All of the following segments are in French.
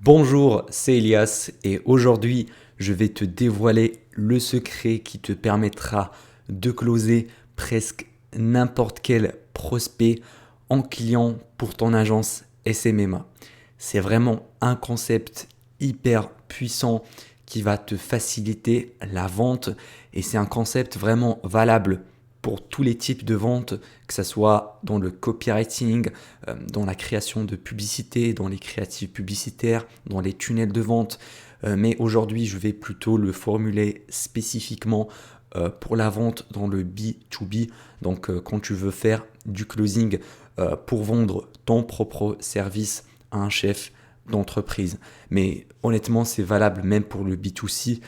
Bonjour, c'est Elias et aujourd'hui je vais te dévoiler le secret qui te permettra de closer presque n'importe quel prospect en client pour ton agence SMMA. C'est vraiment un concept hyper puissant qui va te faciliter la vente et c'est un concept vraiment valable pour tous les types de ventes, que ce soit dans le copywriting, dans la création de publicités, dans les créatives publicitaires, dans les tunnels de vente. Mais aujourd'hui, je vais plutôt le formuler spécifiquement pour la vente dans le B2B. Donc, quand tu veux faire du closing pour vendre ton propre service à un chef d'entreprise. Mais honnêtement, c'est valable même pour le B2C.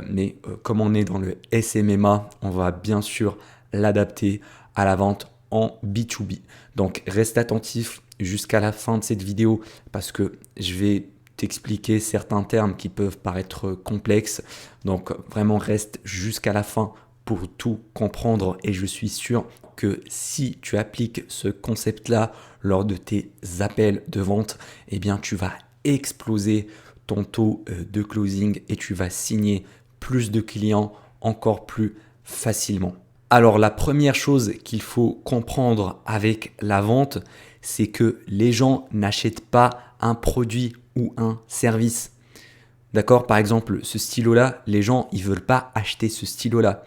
Mais comme on est dans le SMMA, on va bien sûr l'adapter à la vente en B2B. Donc reste attentif jusqu'à la fin de cette vidéo parce que je vais t'expliquer certains termes qui peuvent paraître complexes. Donc vraiment reste jusqu'à la fin pour tout comprendre et je suis sûr que si tu appliques ce concept-là lors de tes appels de vente, eh bien tu vas exploser ton taux de closing et tu vas signer plus de clients encore plus facilement. Alors la première chose qu'il faut comprendre avec la vente, c'est que les gens n'achètent pas un produit ou un service. D'accord? Par exemple, ce stylo-là, les gens, ils veulent pas acheter ce stylo-là.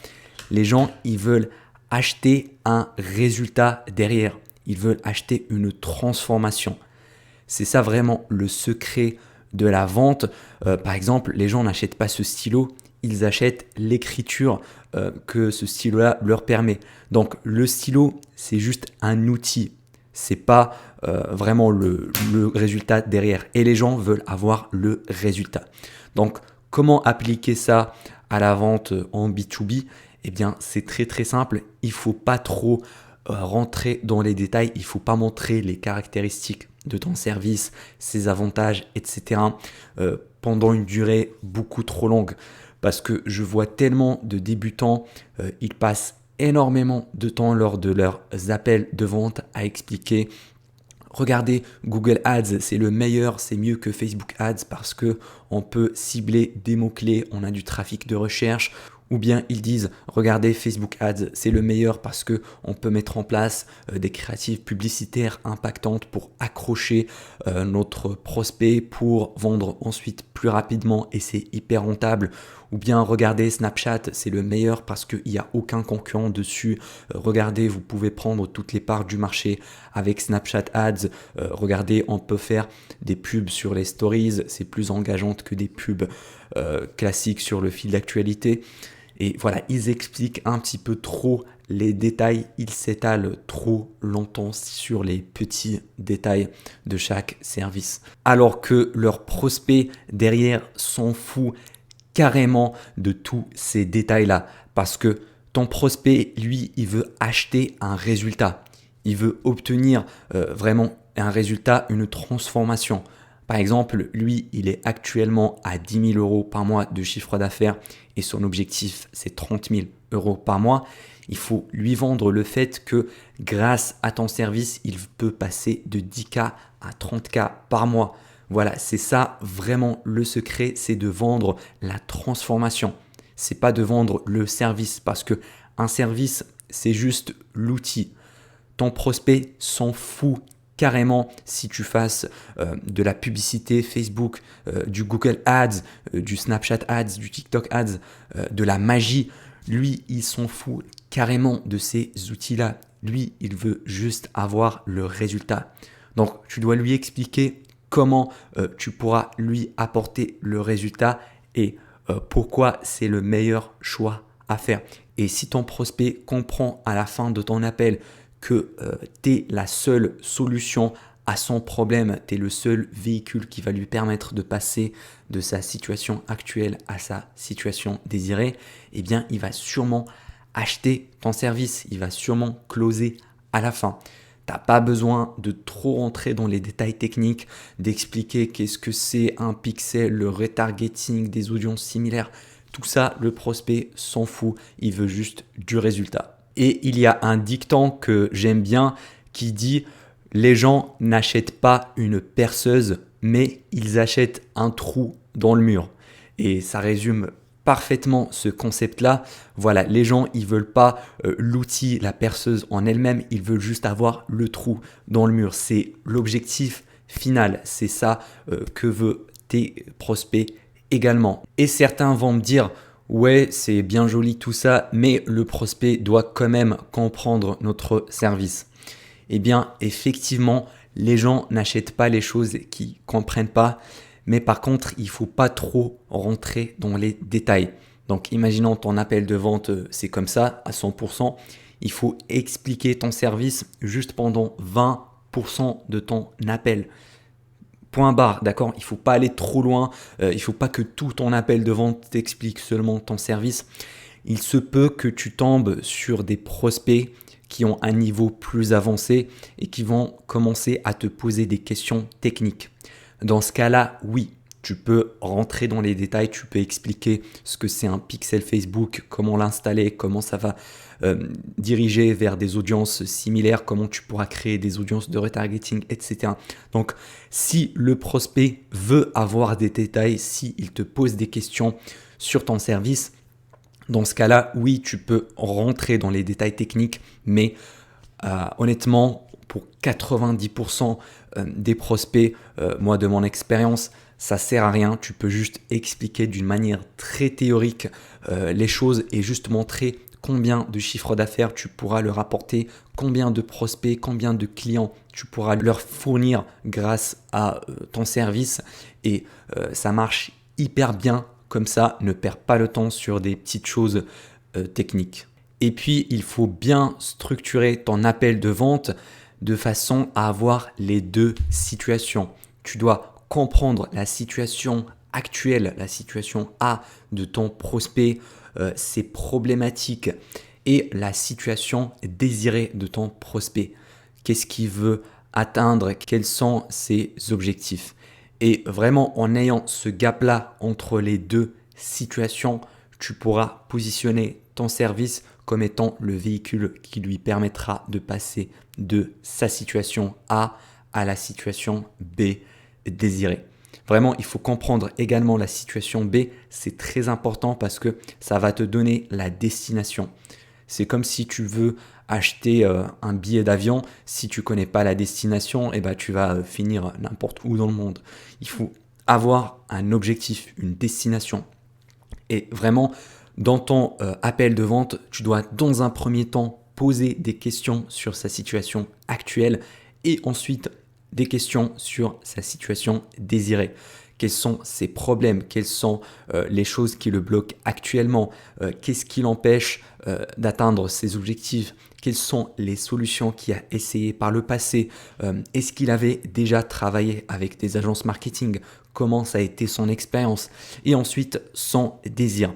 Les gens, ils veulent acheter un résultat derrière. Ils veulent acheter une transformation. C'est ça vraiment le secret de la vente. Par exemple, les gens n'achètent pas ce stylo, ils achètent l'écriture que ce stylo-là leur permet. Donc le stylo, c'est juste un outil. C'est pas vraiment le résultat derrière. Et les gens veulent avoir le résultat. Donc comment appliquer ça à la vente en B2B? Eh bien, c'est très très simple. Il ne faut pas trop rentrer dans les détails. Il ne faut pas montrer les caractéristiques de ton service, ses avantages, etc. Pendant une durée beaucoup trop longue. Parce que je vois tellement de débutants, ils passent énormément de temps lors de leurs appels de vente à expliquer. Regardez, Google Ads, c'est le meilleur, c'est mieux que Facebook Ads parce que on peut cibler des mots-clés, on a du trafic de recherche. Ou bien ils disent, regardez Facebook Ads, c'est le meilleur parce que on peut mettre en place des créatives publicitaires impactantes pour accrocher notre prospect, pour vendre ensuite plus rapidement et c'est hyper rentable. Ou bien regardez Snapchat, c'est le meilleur parce qu'il n'y a aucun concurrent dessus. Regardez, vous pouvez prendre toutes les parts du marché avec Snapchat Ads. Regardez, on peut faire des pubs sur les stories, c'est plus engageante que des pubs classiques sur le fil d'actualité. Et voilà, ils expliquent un petit peu trop les détails, ils s'étalent trop longtemps sur les petits détails de chaque service. Alors que leurs prospects derrière s'en fout carrément de tous ces détails-là. Parce que ton prospect, lui, il veut acheter un résultat. Il veut obtenir vraiment un résultat, une transformation. Par exemple, lui, il est actuellement à 10 000 euros par mois de chiffre d'affaires et son objectif, c'est 30 000 euros par mois. Il faut lui vendre le fait que grâce à ton service, il peut passer de 10K à 30K par mois. Voilà, c'est ça vraiment le secret, c'est de vendre la transformation. C'est pas de vendre le service parce que un service, c'est juste l'outil. Ton prospect s'en fout carrément si tu fasses de la publicité Facebook, du Google Ads, du Snapchat Ads, du TikTok Ads, de la magie. Lui, il s'en fout carrément de ces outils-là. Lui, il veut juste avoir le résultat. Donc, tu dois lui expliquer comment tu pourras lui apporter le résultat et pourquoi c'est le meilleur choix à faire. Et si ton prospect comprend à la fin de ton appel que tu es la seule solution à son problème, tu es le seul véhicule qui va lui permettre de passer de sa situation actuelle à sa situation désirée, eh bien, il va sûrement acheter ton service, il va sûrement closer à la fin. Tu n'as pas besoin de trop rentrer dans les détails techniques, d'expliquer qu'est-ce que c'est un pixel, le retargeting, des audiences similaires. Tout ça, le prospect s'en fout, il veut juste du résultat. Et il y a un dicton que j'aime bien qui dit « Les gens n'achètent pas une perceuse, mais ils achètent un trou dans le mur. Et ça résume parfaitement ce concept-là. Voilà, les gens, ils veulent pas l'outil, la perceuse en elle-même, ils veulent juste avoir le trou dans le mur. C'est l'objectif final, c'est ça que veulent tes prospects également. Et certains vont me dire, ouais, c'est bien joli tout ça, mais le prospect doit quand même comprendre notre service. Eh bien, effectivement, les gens n'achètent pas les choses qu'ils ne comprennent pas, mais par contre, il ne faut pas trop rentrer dans les détails. Donc, imaginons ton appel de vente, c'est comme ça, à 100%. Il faut expliquer ton service juste pendant 20% de ton appel. Point barre, d'accord? Il ne faut pas aller trop loin. Il ne faut pas que tout ton appel de vente t'explique seulement ton service. Il se peut que tu tombes sur des prospects qui ont un niveau plus avancé et qui vont commencer à te poser des questions techniques. Dans ce cas-là, oui, tu peux rentrer dans les détails, tu peux expliquer ce que c'est un pixel Facebook, comment l'installer, comment ça va diriger vers des audiences similaires, comment tu pourras créer des audiences de retargeting, etc. Donc, si le prospect veut avoir des détails, s'il te pose des questions sur ton service, dans ce cas-là, oui, tu peux rentrer dans les détails techniques, mais honnêtement, pour 90% des prospects, moi de mon expérience, ça sert à rien. Tu peux juste expliquer d'une manière très théorique les choses et juste montrer combien de chiffre d'affaires tu pourras leur apporter, combien de prospects, combien de clients tu pourras leur fournir grâce à ton service. Et ça marche hyper bien. Comme ça, ne perds pas le temps sur des petites choses techniques. Et puis, il faut bien structurer ton appel de vente de façon à avoir les deux situations. Tu dois comprendre la situation actuelle, la situation A de ton prospect, ses problématiques et la situation désirée de ton prospect. Qu'est-ce qu'il veut atteindre? Quels sont ses objectifs? Et vraiment, en ayant ce gap-là entre les deux situations, tu pourras positionner ton service comme étant le véhicule qui lui permettra de passer de sa situation A à la situation B désirée. Vraiment, il faut comprendre également la situation B. C'est très important parce que ça va te donner la destination. C'est comme si tu veux acheter un billet d'avion. Si tu ne connais pas la destination, tu vas finir n'importe où dans le monde. Il faut avoir un objectif, une destination. Et vraiment, dans ton appel de vente, tu dois dans un premier temps poser des questions sur sa situation actuelle et ensuite des questions sur sa situation désirée. Quels sont ses problèmes? Quelles sont les choses qui le bloquent actuellement? Qu'est-ce qui l'empêche d'atteindre ses objectifs? Quelles sont les solutions qu'il a essayé par le passé? Est-ce qu'il avait déjà travaillé avec des agences marketing? Comment ça a été son expérience? Et ensuite, son désir.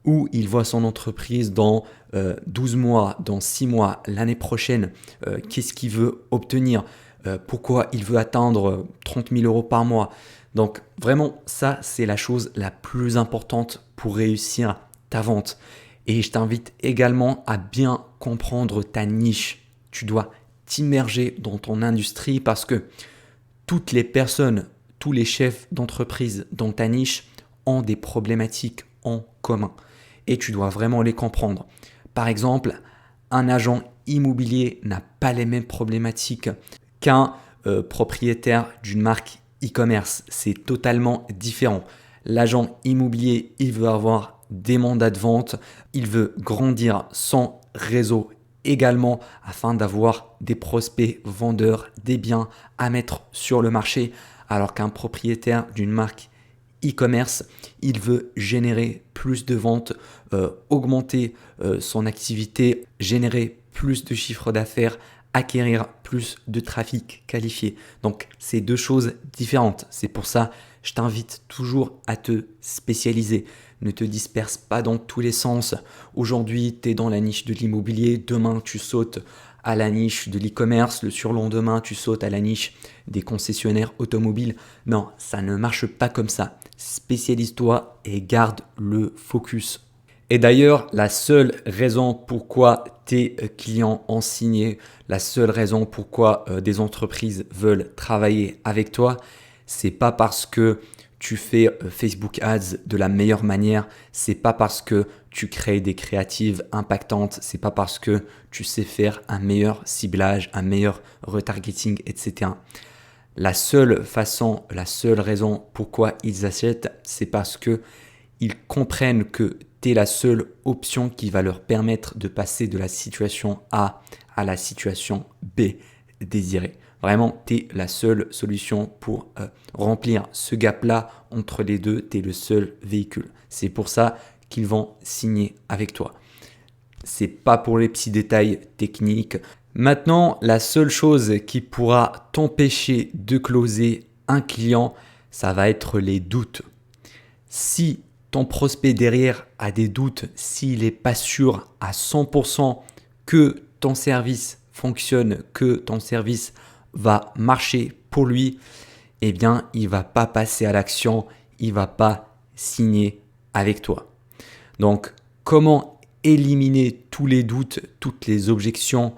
Où il voit son entreprise dans 12 mois, dans 6 mois, l'année prochaine? Qu'est-ce qu'il veut obtenir? Pourquoi il veut atteindre 30 000 euros par mois? Donc vraiment, ça, c'est la chose la plus importante pour réussir ta vente. Et je t'invite également à bien comprendre ta niche. Tu dois t'immerger dans ton industrie parce que toutes les personnes, tous les chefs d'entreprise dans ta niche ont des problématiques en commun. Et tu dois vraiment les comprendre. Par exemple, un agent immobilier n'a pas les mêmes problématiques qu'un propriétaire d'une marque e-commerce. C'est totalement différent. L'agent immobilier, il veut avoir des mandats de vente, il veut grandir son réseau également afin d'avoir des prospects vendeurs, des biens à mettre sur le marché, alors qu'un propriétaire d'une marque e-commerce, il veut générer plus de ventes, augmenter son activité, générer plus de chiffre d'affaires, acquérir plus de trafic qualifié. Donc, c'est deux choses différentes. C'est pour ça que je t'invite toujours à te spécialiser. Ne te disperse pas dans tous les sens. Aujourd'hui, tu es dans la niche de l'immobilier. Demain, tu sautes à la niche de l'e-commerce. Le surlendemain, tu sautes à la niche des concessionnaires automobiles. Non, ça ne marche pas comme ça. Spécialise-toi et garde le focus. Et d'ailleurs, la seule raison pourquoi tes clients ont signé, la seule raison pourquoi des entreprises veulent travailler avec toi, C'est pas parce que tu fais Facebook Ads de la meilleure manière, c'est pas parce que tu crées des créatives impactantes, c'est pas parce que tu sais faire un meilleur ciblage, un meilleur retargeting, etc. La seule façon, la seule raison pourquoi ils achètent, c'est parce que ils comprennent que tu es la seule option qui va leur permettre de passer de la situation A à la situation B désirée. Vraiment, tu es la seule solution pour remplir ce gap-là entre les deux. Tu es le seul véhicule. C'est pour ça qu'ils vont signer avec toi. C'est pas pour les petits détails techniques. Maintenant, la seule chose qui pourra t'empêcher de closer un client, ça va être les doutes. Si ton prospect derrière a des doutes, s'il n'est pas sûr à 100% que ton service fonctionne, que ton service va marcher pour lui, eh bien, il ne va pas passer à l'action, il ne va pas signer avec toi. Donc, comment éliminer tous les doutes, toutes les objections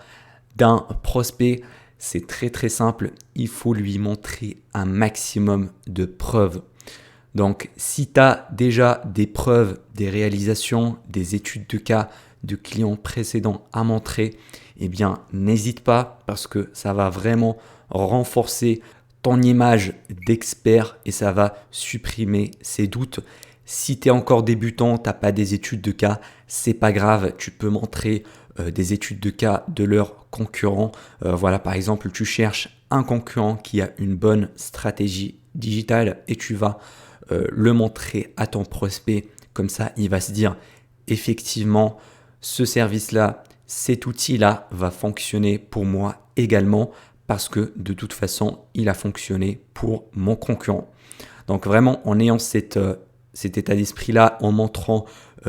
d'un prospect? C'est très très simple, il faut lui montrer un maximum de preuves. Donc, si tu as déjà des preuves, des réalisations, des études de cas de clients précédents à montrer, eh bien, n'hésite pas parce que ça va vraiment renforcer ton image d'expert et ça va supprimer ces doutes. Si tu es encore débutant, tu n'as pas des études de cas, c'est pas grave, tu peux montrer des études de cas de leurs concurrents. Voilà, par exemple, tu cherches un concurrent qui a une bonne stratégie digitale et tu vas le montrer à ton prospect. Comme ça, il va se dire effectivement, ce service-là, cet outil-là va fonctionner pour moi également parce que de toute façon, il a fonctionné pour mon concurrent. Donc vraiment, en ayant cet état d'esprit-là, en montrant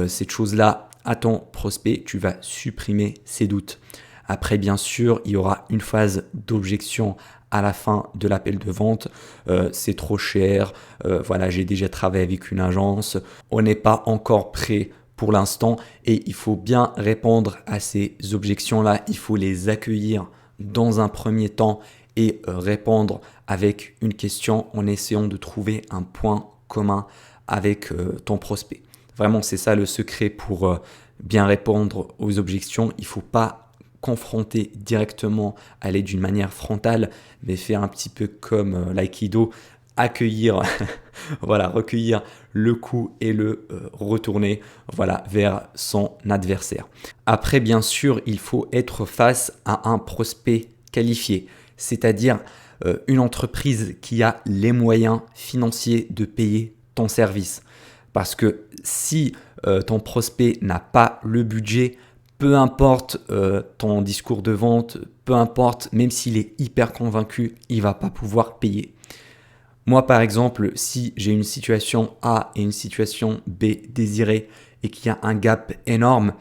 cette chose-là à ton prospect, tu vas supprimer ses doutes. Après, bien sûr, il y aura une phase d'objection à la fin de l'appel de vente. C'est trop cher, voilà, j'ai déjà travaillé avec une agence, on n'est pas encore prêt pour l'instant et il faut bien répondre à ces objections-là, il faut les accueillir dans un premier temps et répondre avec une question en essayant de trouver un point commun avec ton prospect. Vraiment, c'est ça le secret pour bien répondre aux objections. Il ne faut pas confronter directement, aller d'une manière frontale, mais faire un petit peu comme l'aïkido, accueillir, voilà, recueillir le coup et le retourner, voilà, vers son adversaire. Après, bien sûr, il faut être face à un prospect qualifié, c'est-à-dire une entreprise qui a les moyens financiers de payer ton service. Parce que si ton prospect n'a pas le budget, peu importe ton discours de vente, peu importe, même s'il est hyper convaincu, il ne va pas pouvoir payer. Moi, par exemple, si j'ai une situation A et une situation B désirée et qu'il y a un gap énorme,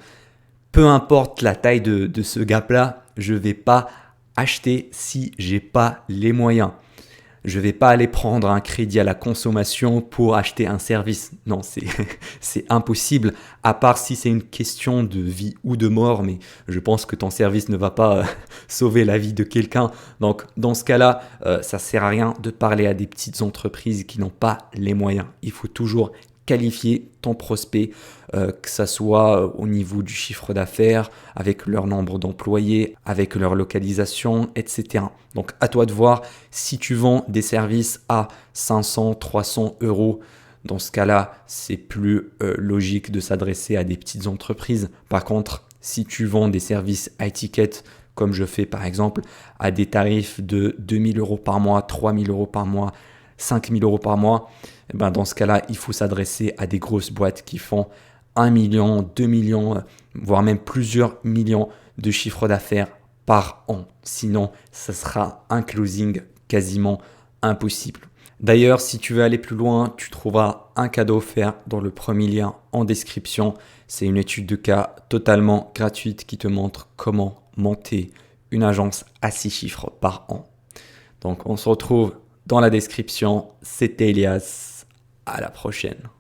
peu importe la taille de ce gap-là, je ne vais pas acheter si je n'ai pas les moyens. Je ne vais pas aller prendre un crédit à la consommation pour acheter un service. Non, c'est impossible, à part si c'est une question de vie ou de mort, mais je pense que ton service ne va pas sauver la vie de quelqu'un. Donc, dans ce cas-là, ça ne sert à rien de parler à des petites entreprises qui n'ont pas les moyens. Il faut toujours qualifier ton prospect, que ça soit au niveau du chiffre d'affaires, avec leur nombre d'employés, avec leur localisation, etc. Donc à toi de voir si tu vends des services à 500, 300 euros. Dans ce cas-là, c'est plus logique de s'adresser à des petites entreprises. Par contre, si tu vends des services à étiquette, comme je fais par exemple, à des tarifs de 2000 euros par mois, 3000 euros par mois, 5000 euros par mois, eh ben dans ce cas-là, il faut s'adresser à des grosses boîtes qui font 1 million, 2 millions, voire même plusieurs millions de chiffre d'affaires par an. Sinon, ça sera un closing quasiment impossible. D'ailleurs, si tu veux aller plus loin, tu trouveras un cadeau offert dans le premier lien en description. C'est une étude de cas totalement gratuite qui te montre comment monter une agence à 6 chiffres par an. Donc, on se retrouve dans la description. C'était Elias. À la prochaine.